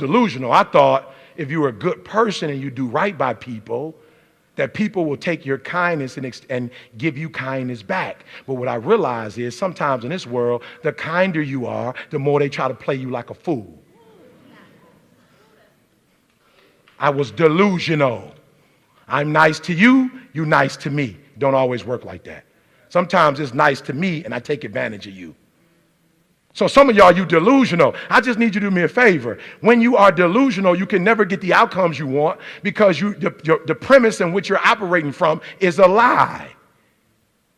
Delusional. I thought if you were a good person and you do right by people, that people will take your kindness and give you kindness back. But what I realize is sometimes in this world, the kinder you are, the more they try to play you like a fool. I was delusional. I'm nice to you, you nice to me. Don't always work like that. Sometimes it's nice to me and I take advantage of you. So some of y'all, you delusional. I just need you to do me a favor. When you are delusional, you can never get the outcomes you want because the premise in which you're operating from is a lie.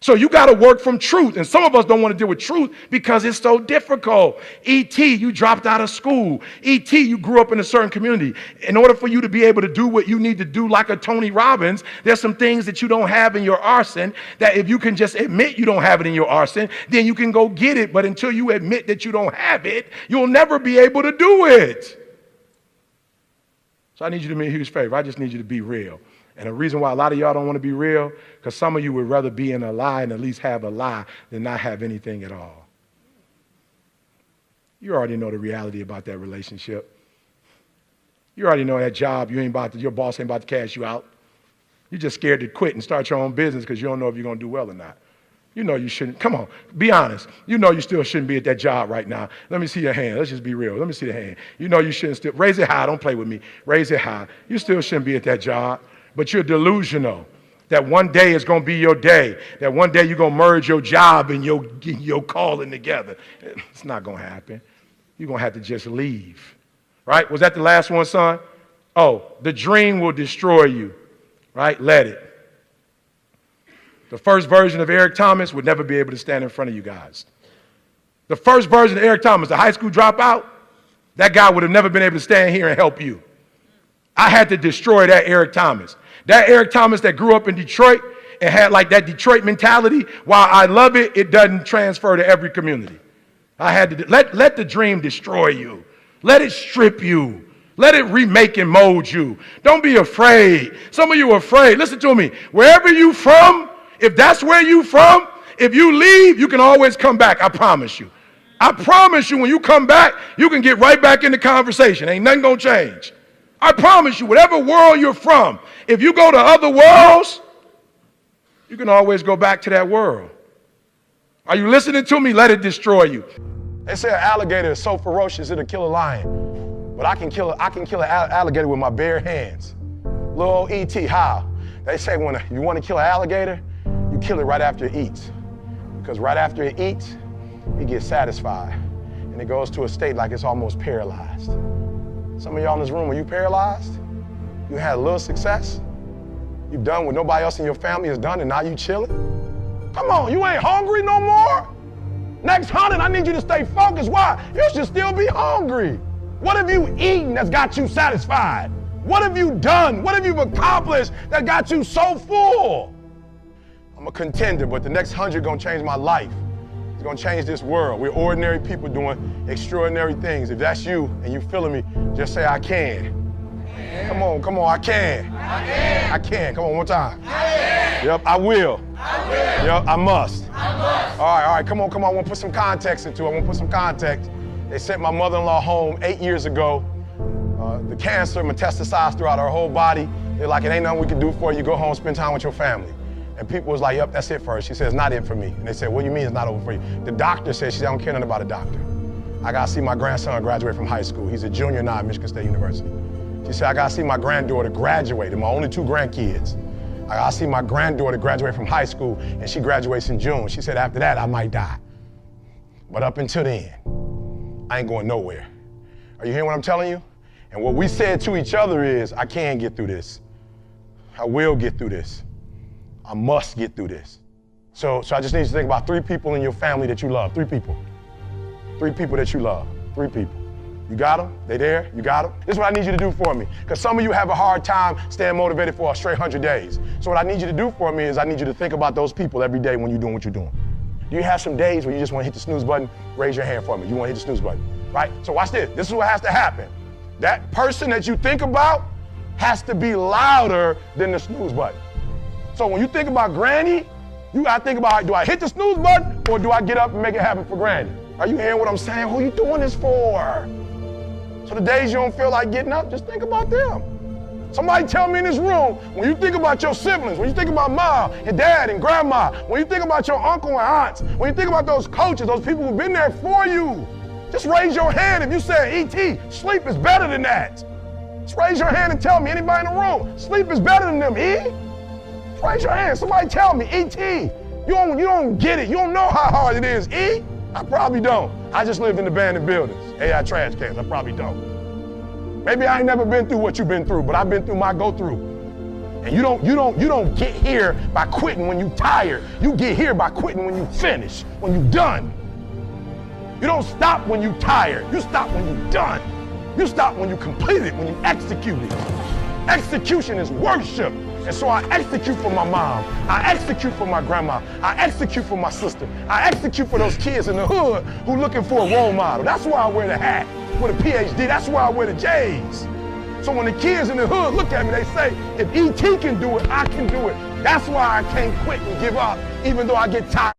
So you got to work from truth. And some of us don't want to deal with truth because it's so difficult. E.T., you dropped out of school. E.T., you grew up in a certain community. In order for you to be able to do what you need to do like a Tony Robbins, there's some things that you don't have in your arsenal that if you can just admit you don't have it in your arsenal, then you can go get it. But until you admit that you don't have it, you'll never be able to do it. So I need you to do me a huge favor. I just need you to be real. And the reason why a lot of y'all don't want to be real, because some of you would rather be in a lie and at least have a lie than not have anything at all. You already know the reality about that relationship. You already know that job, your boss ain't about to cash you out. You're just scared to quit and start your own business because you don't know if you're going to do well or not. You know you shouldn't. Come on, be honest. You know you still shouldn't be at that job right now. Let me see your hand. Let's just be real. Let me see the hand. You know you shouldn't still. Raise it high. Don't play with me. Raise it high. You still shouldn't be at that job. But you're delusional that one day is going to be your day, that one day you're going to merge your job and your calling together. It's not going to happen. You're going to have to just leave. Right? Was that the last one, son? Oh, the dream will destroy you. Right? Let it. The first version of Eric Thomas would never be able to stand in front of you guys. The first version of Eric Thomas, the high school dropout, that guy would have never been able to stand here and help you. I had to destroy that Eric Thomas. That Eric Thomas that grew up in Detroit and had like that Detroit mentality, while I love it, it doesn't transfer to every community. I had to let the dream destroy you. Let it strip you. Let it remake and mold you. Don't be afraid. Some of you are afraid. Listen to me. Wherever you from, if that's where you from, if you leave, you can always come back. I promise you. I promise you when you come back, you can get right back in the conversation. Ain't nothing gonna change. I promise you, whatever world you're from, if you go to other worlds, you can always go back to that world. Are you listening to me? Let it destroy you. They say an alligator is so ferocious it'll kill a lion, but I can kill an alligator with my bare hands. Little old E.T., how? They say when you want to kill an alligator, you kill it right after it eats, because right after it eats, it gets satisfied, and it goes to a state like it's almost paralyzed. Some of y'all in this room, are you paralyzed? You had a little success? You've done what nobody else in your family has done, and now you chilling? Come on, you ain't hungry no more? Next 100, I need you to stay focused. Why? You should still be hungry. What have you eaten that's got you satisfied? What have you done? What have you accomplished that got you so full? I'm a contender, but the next 100 gonna change my life. It's gonna change this world. We're ordinary people doing extraordinary things. If that's you and you feeling me, just say, I can. Come on, I can. I can. Come on, one time. Yep, I will. Yep, I must. All right, come on. I want to put some context into it. They sent my mother-in-law home 8 years ago. The cancer metastasized throughout her whole body. They're like, it ain't nothing we can do for you. Go home, spend time with your family. And people was like, yep, that's it for her. She said, it's not it for me. And they said, what do you mean it's not over for you? The doctor said, she said, I don't care nothing about a doctor. I got to see my grandson graduate from high school. He's a junior now at Michigan State University. She said, I got to see my granddaughter graduate, and my only 2 grandkids. I got to see my granddaughter graduate from high school, and she graduates in June. She said, after that, I might die. But up until then, I ain't going nowhere. Are you hearing what I'm telling you? And what we said to each other is, I can get through this. I will get through this. I must get through this. So I just need you to think about 3 people in your family that you love. 3 people. 3 people that you love. 3 people. You got them? They there? You got them? This is what I need you to do for me. Because some of you have a hard time staying motivated for a straight 100 days. So what I need you to do for me is I need you to think about those people every day when you're doing what you're doing. Do you have some days where you just want to hit the snooze button? Raise your hand for me. You want to hit the snooze button, right? So watch this. This is what has to happen. That person that you think about has to be louder than the snooze button. So when you think about Granny, you got to think about, do I hit the snooze button or do I get up and make it happen for Granny? Are you hearing what I'm saying? Who are you doing this for? So the days you don't feel like getting up, just think about them. Somebody tell me in this room, when you think about your siblings, when you think about mom and dad and grandma, when you think about your uncle and aunts, when you think about those coaches, those people who've been there for you, just raise your hand if you say, E.T., sleep is better than that. Just raise your hand and tell me, anybody in the room, sleep is better than them, E? Just raise your hand, somebody tell me, E.T., you don't get it, you don't know how hard it is, E? I probably don't. I just lived in abandoned buildings, AI trash cans, I probably don't. Maybe I ain't never been through what you've been through, but I've been through my go-through. And you don't get here by quitting when you tired. You get here by quitting when you finish, when you done. You don't stop when you tired. You stop when you done. You stop when you complete it, when you execute it. Execution is worship. And so I execute for my mom. I execute for my grandma. I execute for my sister. I execute for those kids in the hood who looking for a role model. That's why I wear the hat with a PhD. That's why I wear the J's. So when the kids in the hood look at me, they say, if E.T. can do it, I can do it. That's why I can't quit and give up, even though I get tired.